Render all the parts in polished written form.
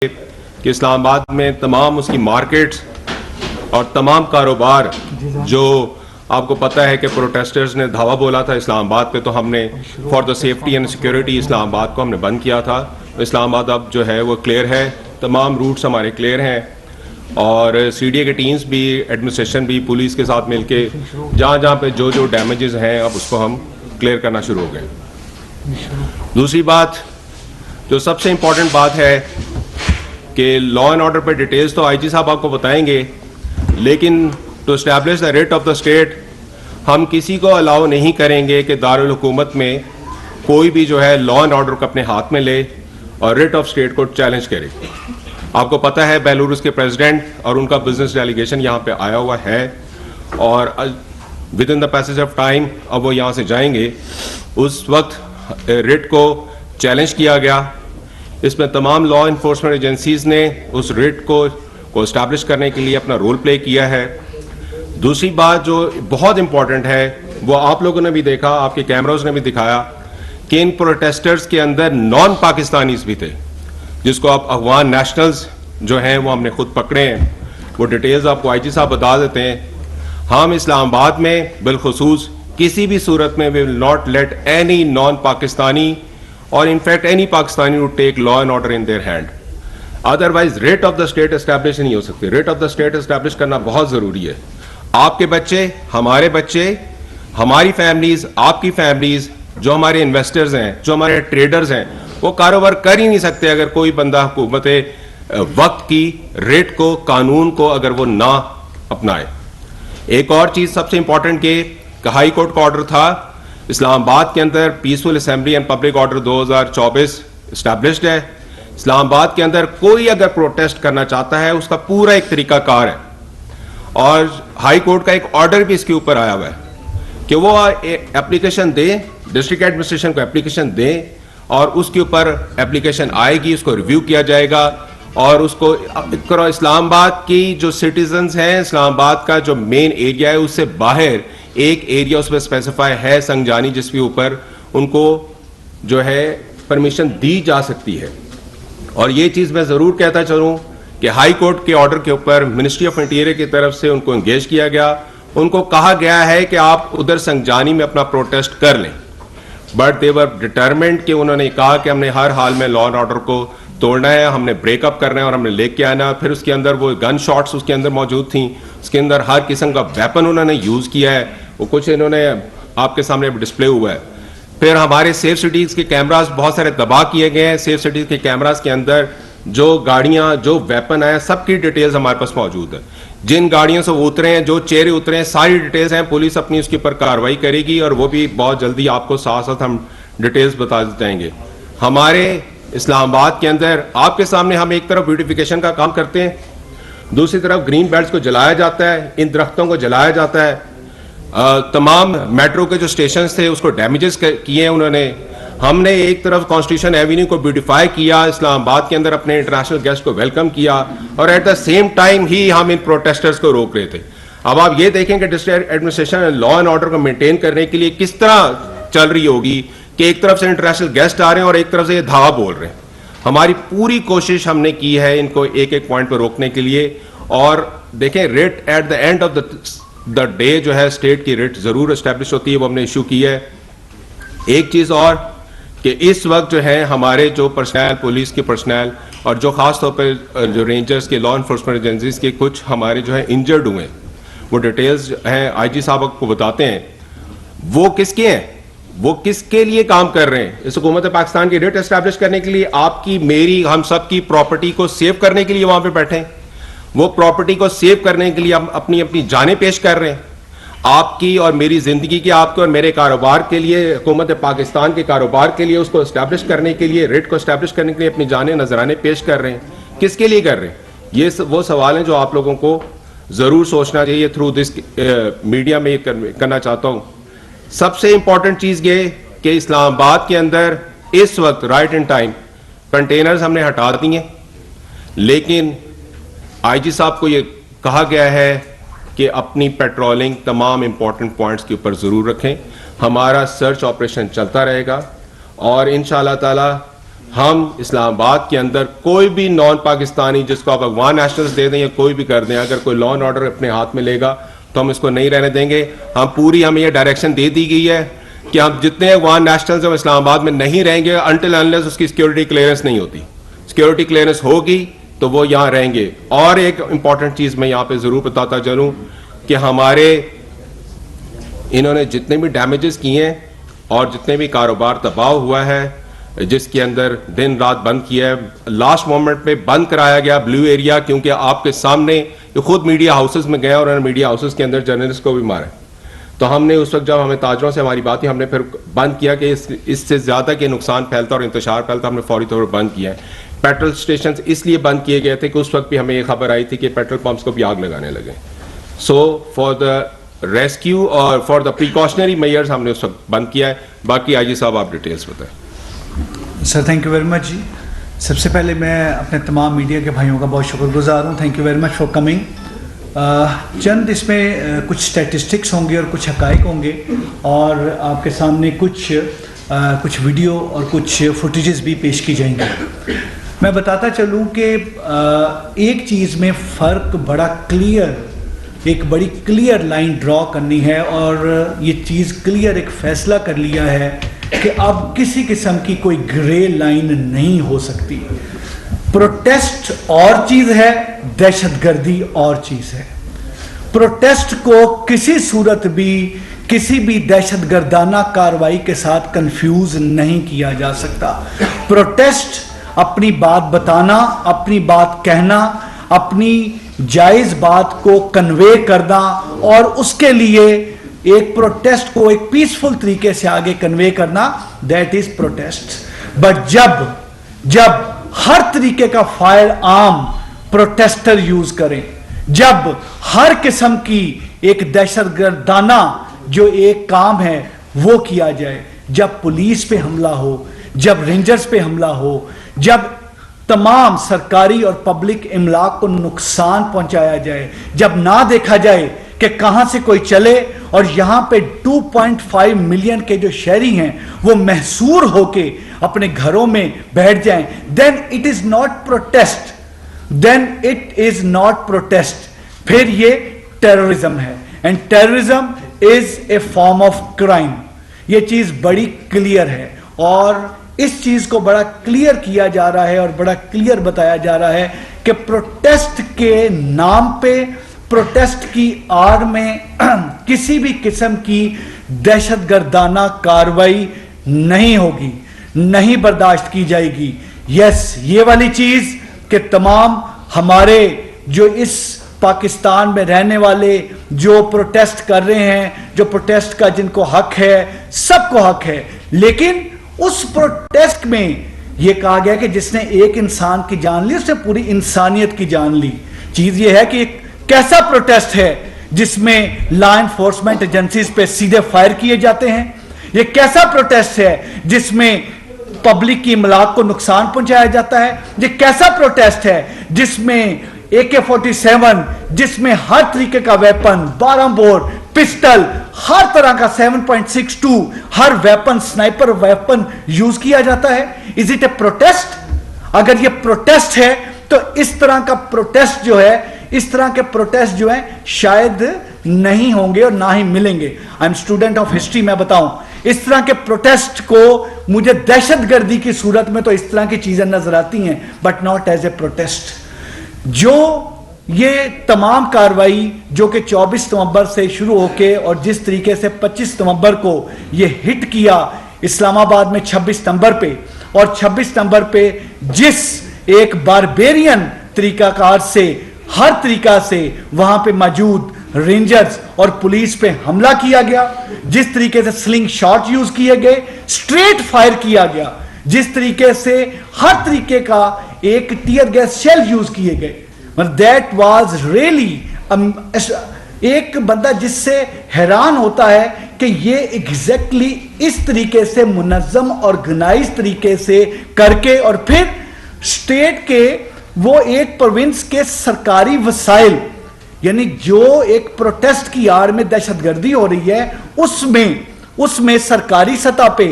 کہ اسلام آباد میں تمام اس کی مارکیٹس اور تمام کاروبار جو آپ کو پتہ ہے کہ پروٹیسٹرز نے دھاوا بولا تھا اسلام آباد پہ، تو ہم نے for the safety and security Islamabad کو ہم نے بند کیا تھا. اسلام آباد اب جو ہے وہ کلیئر ہے، تمام روٹس ہمارے کلیئر ہیں، اور سی ڈی اے کے ٹیمز بھی، ایڈمنسٹریشن بھی پولیس کے ساتھ مل کے جہاں جہاں پہ جو ڈیمیجز ہیں اب اس کو ہم کلیئر کرنا شروع ہو گئے. دوسری بات جو سب سے امپورٹنٹ بات ہے کہ لا اینڈ آرڈر پہ ڈیٹیلز تو آئی جی صاحب آپ کو بتائیں گے، لیکن to establish the writ of the state ہم کسی کو الاؤ نہیں کریں گے کہ دارالحکومت میں کوئی بھی جو ہے لا اینڈ آرڈر کو اپنے ہاتھ میں لے اور ریٹ آف اسٹیٹ کو چیلنج کرے. آپ کو پتہ ہے بیلاروس کے پریزیڈنٹ اور ان کا بزنس ڈیلیگیشن یہاں پہ آیا ہوا ہے، اور with in the passage of time اب وہ یہاں سے جائیں گے. اس وقت ریٹ کو چیلنج کیا گیا، اس میں تمام لا انفورسمنٹ ایجنسیز نے اس ریٹ کو اسٹیبلش کرنے کے لیے اپنا رول پلے کیا ہے. دوسری بات جو بہت امپورٹنٹ ہے وہ آپ لوگوں نے بھی دیکھا، آپ کے کیمراز نے بھی دکھایا کہ ان پروٹیسٹرز کے اندر نان پاکستانیز بھی تھے، جس کو آپ افغان نیشنلز جو ہیں وہ ہم نے خود پکڑے ہیں. وہ ڈیٹیلز آپ کو آئی جی صاحب بتا دیتے ہیں. ہم اسلام آباد میں بالخصوص کسی بھی صورت میں we will not let any non-Pakistani or in fact any Pakistani to take law and order in their hand. Otherwise rate of the state establish نہیں ہو سکتی. rate of the state establish کرنا بہت ضروری ہے. آپ کے بچے، ہمارے بچے، ہماری فیملیز، آپ کی فیملیز، جو ہمارے انویسٹرز ہیں، جو ہمارے ٹریڈرز ہیں، وہ کاروبار کر ہی نہیں سکتے اگر کوئی بندہ حکومت وقت کی ریٹ کو، قانون کو اگر وہ نہ اپنائے. ایک اور چیز سب سے امپورٹنٹ کہ ہائی کورٹ کا آرڈر تھا اسلام آباد کے اندر peaceful assembly and public order 2024 established ہے. اسلام آباد کے اندر کوئی اگر پروٹیسٹ کرنا چاہتا ہے اس کا پورا ایک طریقہ کار ہے، اور ہائی کورٹ کا ایک آرڈر بھی اس کے اوپر آیا ہوا ہے کہ وہ اپلیکیشن دیں، ڈسٹرکٹ ایڈمنسٹریشن کو اپلیکیشن دیں، اور اس کے اوپر اپلیکیشن آئے گی، اس کو ریویو کیا جائے گا، اور اس کو اسلام آباد کی جو سٹیزنز ہیں، اسلام آباد کا جو مین ایریا ہے اس سے باہر ایک ایریا اس میں اسپیسیفائی ہے سنگجانی، جس کے اوپر ان کو جو ہے پرمیشن دی جا سکتی ہے. اور یہ چیز میں ضرور کہتا چلوں کہ ہائی کورٹ کے آرڈر کے اوپر منسٹری آف انٹیریئر کی طرف سے ان کو انگیج کیا گیا. ان کو کہا گیا ہے کہ آپ ادھر سنگجانی میں اپنا پروٹیسٹ کر لیں، بٹ دے ور ڈٹرمنڈ کہ انہوں نے کہا کہ ہم نے ہر حال میں لا اینڈ آرڈر کو توڑنا ہے، ہم نے بریک اپ کرنا ہے اور ہم نے لے کے آنا. پھر اس کے اندر وہ گن شاٹس اس کے اندر موجود تھیں، اس کے اندر ہر قسم کا ویپن انہوں نے یوز کیا ہے، وہ کچھ انہوں نے آپ کے سامنے ڈسپلے ہوا ہے. پھر ہمارے سیف سٹیز کے کیمراز بہت سارے تباہ کیے گئے ہیں. سیف سٹیز کے کیمراز کے اندر جو گاڑیاں، جو ویپن آئے، سب کی ڈیٹیلز ہمارے پاس موجود ہے. جن گاڑیوں سے وہ اترے ہیں، جو چہرے اترے ہیں، ساری ڈیٹیلز ہیں. پولیس اپنی اس کے اوپر کارروائی کرے گی، اور وہ بھی بہت جلدی آپ کو ساتھ ساتھ ہم ڈیٹیلز بتا جائیں گے. ہمارے اسلام آباد کے اندر آپ کے سامنے ہم ایک طرف بیوٹیفیکیشن کا کام کرتے ہیں، دوسری طرف گرین بیلٹس کو جلایا جاتا ہے، ان درختوں کو جلایا جاتا ہے. تمام میٹرو کے جو اسٹیشنز تھے اس کو ڈیمیجز کیے ہیں انہوں نے. ہم نے ایک طرف کانسٹیٹیوشن ایوینیو کو بیوٹیفائی کیا، اسلام آباد کے اندر اپنے انٹرنیشنل گیسٹ کو ویلکم کیا، اور ایٹ دا سیم ٹائم ہی ہم ان پروٹیسٹرز کو روک رہے تھے. اب آپ یہ دیکھیں کہ district administration law and order کو مینٹین کرنے کے لیے کس طرح چل رہی ہوگی کہ ایک طرف سے انٹرنیشنل گیسٹ آ رہے ہیں اور ایک طرف سے یہ دھاوا بول رہے ہیں. ہماری پوری کوشش ہم نے کی ہے ان کو ایک ایک پوائنٹ پہ روکنے کے لیے. اور دیکھیں writ at the end of the day جو ہے اسٹیٹ کی ریٹ ضرور اسٹیبلش ہوتی ہے، وہ ہم نے ایشو کی ہے. ایک چیز اور کہ اس وقت جو ہے ہمارے جو پرسنل، پولیس کے پرسنل، اور جو خاص طور پہ جو رینجرز کے، لا انفورسمنٹ ایجنسیز کے کچھ ہمارے جو ہے انجرڈ ہوئے ہیں، وہ ڈیٹیلز ہیں آئی جی صاحب کو بتاتے ہیں. وہ کس کے ہیں، وہ کس کے لیے کام کر رہے ہیں؟ اس حکومت پاکستان کی ریٹ اسٹیبلش کرنے کے لیے، آپ کی، میری، ہم سب کی پراپرٹی کو سیو کرنے کے لیے وہاں پہ بیٹھے ہیں. وہ پراپرٹی کو سیو کرنے کے لیے ہم اپنی جانیں پیش کر رہے ہیں. آپ کی اور میری زندگی کی، آپ کے اور میرے کاروبار کے لیے، حکومت پاکستان کے کاروبار کے لیے، اس کو اسٹیبلش کرنے کے لیے، ریٹ کو اسٹیبلش کرنے کے لیے اپنی جانیں، نذرانے پیش کر رہے ہیں. کس کے لیے کر رہے ہیں؟ یہ وہ سوال ہیں جو آپ لوگوں کو ضرور سوچنا چاہیے. تھرو دس میڈیا میں یہ کرنا چاہتا ہوں. سب سے امپورٹنٹ چیز یہ کہ اسلام آباد کے اندر اس وقت رائٹ ان ٹائم کنٹینرز ہم نے ہٹا دیے، لیکن آئی جی صاحب کو یہ کہا گیا ہے کہ اپنی پیٹرولنگ تمام امپورٹنٹ پوائنٹس کے اوپر ضرور رکھیں. ہمارا سرچ آپریشن چلتا رہے گا، اور انشاءاللہ تعالی ہم اسلام آباد کے اندر کوئی بھی نان پاکستانی جس کو آپ افغان نیشنلز دے دیں یا کوئی بھی کر دیں, اگر کوئی لا اینڈ آرڈر اپنے ہاتھ میں لے گا تو ہم اس کو نہیں رہنے دیں گے. ہمیں یہ ڈائریکشن دے دی گئی ہے کہ ہم جتنے افغان نیشنلز ہیں اسلام آباد میں نہیں رہیں گے انٹل انلیس اس کی سیکورٹی کلیئرنس نہیں ہوتی. سیکورٹی کلیئرنس ہوگی تو وہ یہاں رہیں گے. اور ایک امپورٹنٹ چیز میں یہاں پہ ضرور بتاتا چلوں کہ ہمارے انہوں نے جتنے بھی ڈیمیجز کیے ہیں اور جتنے بھی کاروبار تباہ ہوا ہے جس کے اندر دن رات بند کیا ہے, لاسٹ مومنٹ پہ بند کرایا گیا بلیو ایریا, کیونکہ آپ کے سامنے خود میڈیا ہاؤسز میں گئے اور انہوں نے میڈیا ہاؤسز کے اندر جرنلسٹ کو بھی مارا. تو ہم نے اس وقت جب ہمیں تاجروں سے ہماری بات تھی, ہم نے پھر بند کیا کہ اس سے زیادہ کہ نقصان پھیلتا اور انتشار پھیلتا, ہم نے فوری طور پر بند کیا ہے. پیٹرول اسٹیشنز اس لیے بند کیے گئے تھے کہ اس وقت بھی ہمیں یہ خبر آئی تھی کہ پیٹرول پمپس کو بھی آگ لگانے لگے. سو فار دا ریسکیو اور فار دا پریکاشنری میئرز ہم نے اس وقت بند کیا ہے. باقی آئی جی صاحب آپ ڈیٹیلز بتائیں. Sir thank you very much جی. سب سے پہلے میں اپنے تمام میڈیا کے بھائیوں کا بہت شکر گزار ہوں. Thank you very much for coming. چند اس میں کچھ اسٹیٹسٹکس ہوں گے اور کچھ حقائق ہوں گے, اور آپ کے سامنے کچھ ویڈیو اور کچھ فوٹیجز بھی پیش کی جائیں گے. میں بتاتا چلوں کہ ایک چیز میں فرق بڑا کلیئر, ایک بڑی کلیئر لائن ڈرا کرنی ہے, اور یہ چیز کلیئر ایک فیصلہ کر لیا ہے کہ اب کسی قسم کی کوئی گرے لائن نہیں ہو سکتی. پروٹیسٹ اور چیز ہے, دہشت گردی اور چیز ہے. پروٹیسٹ کو کسی صورت بھی کسی بھی دہشت گردانہ کارروائی کے ساتھ کنفیوز نہیں کیا جا سکتا. پروٹیسٹ اپنی بات بتانا, اپنی بات کہنا, اپنی جائز بات کو کنوے کرنا, اور اس کے لیے ایک پروٹیسٹ کو ایک پیسفل طریقے سے آگے کنوے کرنا, دیٹ از پروٹیسٹ. بٹ جب ہر طریقے کا فائر آرم پروٹیسٹر یوز کریں, جب ہر قسم کی ایک دہشت گردانہ جو ایک کام ہے وہ کیا جائے, جب پولیس پہ حملہ ہو, جب رینجرز پہ حملہ ہو, جب تمام سرکاری اور پبلک املاک کو نقصان پہنچایا جائے, جب نہ دیکھا جائے کہ کہاں سے کوئی چلے اور یہاں پہ 2.5 ملین کے جو شہری ہیں وہ محصور ہو کے اپنے گھروں میں بیٹھ جائیں, then it is not protest, then it is not protest. پھر یہ ٹیررزم ہے, and terrorism is a form of crime. یہ چیز بڑی کلیئر ہے, اور اس چیز کو بڑا کلیئر کیا جا رہا ہے اور بڑا کلیئر بتایا جا رہا ہے کہ پروٹیسٹ کے نام پہ, پروٹیسٹ کی آڑ میں کسی بھی قسم کی دہشت گردانہ کارروائی نہیں ہوگی, نہیں برداشت کی جائے گی. یس, یہ والی چیز کہ تمام ہمارے جو اس پاکستان میں رہنے والے جو پروٹیسٹ کر رہے ہیں, جو پروٹیسٹ کا جن کو حق ہے, سب کو حق ہے, لیکن اس پروٹیسٹ میں یہ کہا گیا کہ جس نے ایک انسان کی جان لی اس نے پوری انسانیت کی جان لی. چیز یہ ہے کہ کیسا پروٹیسٹ ہے جس میں لا انفورسمنٹ ایجنسیز پہ سیدھے فائر کیے جاتے ہیں؟ یہ کیسا پروٹیسٹ ہے جس میں پبلک کی املاک کو نقصان پہنچایا جاتا ہے؟ یہ کیسا پروٹیسٹ ہے جس میں AK-47, جس میں ہر طریقے کا ویپن, 12 بور, پسٹل, ہر طرح کا 7.62 ہر ویپن, سنائپر ویپن یوز کیا جاتا ہے؟ Is it a protest? اگر یہ پروٹیسٹ ہے تو اس طرح کا پروٹیسٹ جو ہے, اس طرح کے پروٹیسٹ جو ہیں شاید نہیں ہوں گے اور نہ ہی ملیں گے. I am student of history, میں بتاؤں اس طرح کے پروٹیسٹ کو مجھے دہشت گردی کی صورت میں تو اس طرح کی چیزیں نظر آتی ہیں, but not as a protest. جو یہ تمام کاروائی جو کہ 24 نومبر سے شروع ہو کے اور جس طریقے سے 25 نومبر کو یہ ہٹ کیا اسلام آباد میں 26 نومبر پہ, اور 26 نومبر پہ جس ایک باربیرین طریقہ کار سے ہر طریقہ سے وہاں پہ موجود رینجرز اور پولیس پہ حملہ کیا گیا, جس طریقے سے سلنگ شاٹ یوز کیے گئے, اسٹریٹ فائر کیا گیا, جس طریقے سے ہر طریقے کا ایک ٹیئر گیس شیل یوز کیے گئے, دیٹ واز ریئلی ایک بندہ جس سے حیران ہوتا ہے کہ یہ ایگزیکٹلی اس طریقے سے منظم اور آرگنائز طریقے سے کر کے, اور پھر اسٹیٹ کے وہ ایک پروونس کے سرکاری وسائل, یعنی جو ایک پروٹیسٹ کی آڑ میں دہشت گردی ہو رہی ہے اس میں سرکاری سطح پہ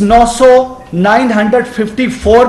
954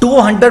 200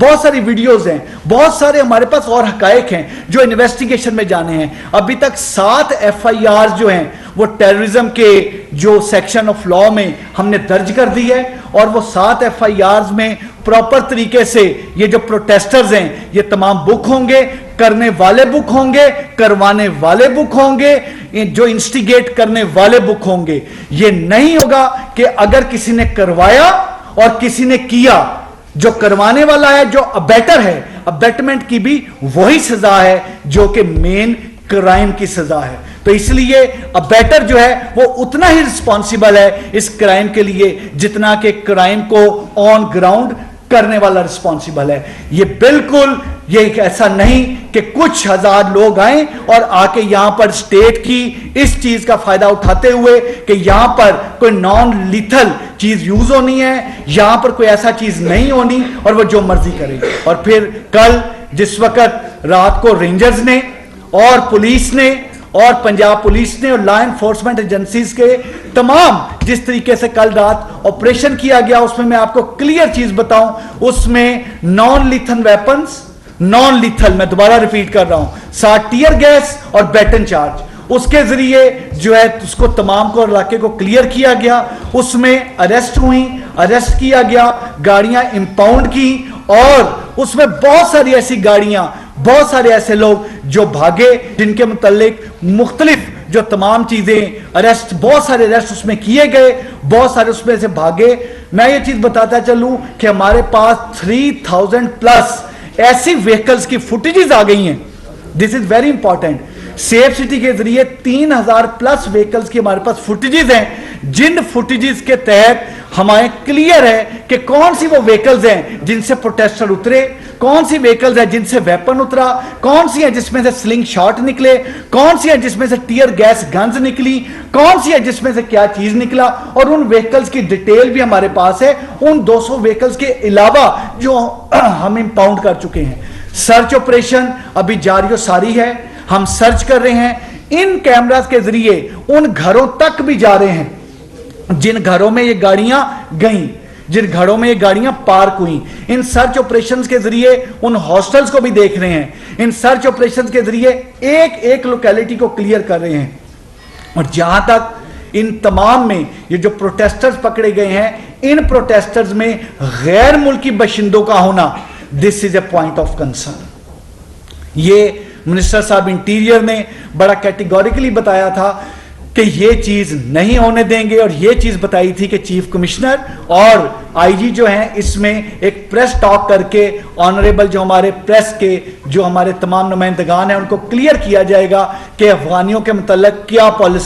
بہت ساری ویڈیوز ہیں, بہت سارے ہمارے پاس اور حقائق ہیں جو انویسٹیگیشن میں جانے ہیں. ابھی تک 7 FIR جو ہیں وہ ٹیررزم کے جو سیکشن آف لا میں ہم نے درج کر دی ہے, اور وہ 7 FIRs میں پراپر طریقے سے یہ جو پروٹیسٹرز ہیں یہ تمام بک ہوں گے, کرنے والے بک ہوں گے, کروانے والے بک ہوں گے, جو انسٹیگیٹ کرنے والے بک ہوں گے. یہ نہیں ہوگا کہ اگر کسی نے کروایا اور کسی نے کیا, جو کروانے والا ہے, جو ابیٹر ہے, ابیٹمنٹ کی بھی وہی سزا ہے جو کہ مین کرائم کی سزا ہے. تو اس لیے ابیٹر جو ہے وہ اتنا ہی رسپانسیبل ہے اس کرائم کے لیے جتنا کہ کرائم کو آن گراؤنڈ کرنے والا رسپانسیبل ہے. یہ بالکل یہ ایسا نہیں کہ کچھ ہزار لوگ آئیں اور آ کے یہاں پر اسٹیٹ کی اس چیز کا فائدہ اٹھاتے ہوئے کہ یہاں پر کوئی نان لیتھل چیز یوز ہونی ہے, یہاں پر کوئی ایسا چیز نہیں ہونی اور وہ جو مرضی کرے. اور پھر کل جس وقت رات کو رینجرز نے اور پولیس نے اور پنجاب پولیس نے اور لا انفورسمنٹ ایجنسیز کے تمام جس طریقے سے کل رات آپریشن کیا گیا, اس میں آپ کو کلیئر چیز بتاؤں, اس میں naan lethal weapons, naan lethal, میں دوبارہ ریپیٹ کر رہا ہوں, 60 ٹیئر گیس اور بیٹن چارج, اس کے ذریعے جو ہے اس کو تمام کو علاقے کو کلیئر کیا گیا. اس میں اریسٹ ہوئی, اریسٹ کیا گیا, گاڑیاں امپاؤنڈ کی, اور اس میں بہت ساری ایسی گاڑیاں, بہت سارے ایسے لوگ جو بھاگے جن کے متعلق مختلف جو تمام چیزیں اریسٹ, بہت سارے اریسٹ اس میں کیے گئے, بہت سارے اس میں سے بھاگے. میں یہ چیز بتاتا چلوں کہ ہمارے پاس 3000 پلس ایسی ویکلز کی فوٹیجز آ گئی ہیں. This is very important. Safe city کے ذریعے 3000 پلس ویکلز کی ہمارے پاس فوٹیجز ہیں, جن فوٹیجز کے تحت ہمیں کلیئر ہے کہ کون سی وہ ویکلز ہیں جن سے پروٹیسٹر اترے, کون سی ویکلز ہیں جن سے ویپن اترا, کون سی ہیں جس میں سے سلنگ شاٹ نکلے, کون سی ہیں جس میں سے ٹیئر گیس گنز نکلی, کون سی ہے جس میں سے کیا چیز نکلا. اور ان ویکلز کی ڈیٹیل بھی ہمارے پاس ہے, ان 200 ویکلز کے علاوہ جو ہم امپاؤنڈ کر چکے ہیں. سرچ آپریشن ابھی جاری و ساری ہے, ہم سرچ کر رہے ہیں. ان کیمراز کے ذریعے ان گھروں تک بھی جا رہے ہیں جن گھروں میں یہ گاڑیاں گئیں, جن گھروں میں یہ گاڑیاں پارک ہوئیں. ان سرچ آپریشنز کے ذریعے ان ہاسٹلز کو بھی دیکھ رہے ہیں. ان سرچ آپریشنز کے ذریعے ایک ایک لوکیلٹی کو کلیئر کر رہے ہیں. اور جہاں تک ان تمام میں یہ جو پروٹیسٹرز پکڑے گئے ہیں, ان پروٹیسٹرز میں غیر ملکی باشندوں کا ہونا, دس از اے پوائنٹ آف کنسرن. یہ منسٹر صاحب انٹیریئر نے بڑا کیٹیگوریکلی بتایا تھا کہ یہ چیز نہیں ہونے دیں گے, اور یہ چیز بتائی تھی کہ چیف کمشنر اور IG جو ہیں اس میں ایک پریس ٹاک کر کے آنریبل جو ہمارے پریس کے جو ہمارے تمام نمائندگان ہیں ان کو کلیئر کیا جائے گا کہ افغانیوں کے متعلق کیا پالیسی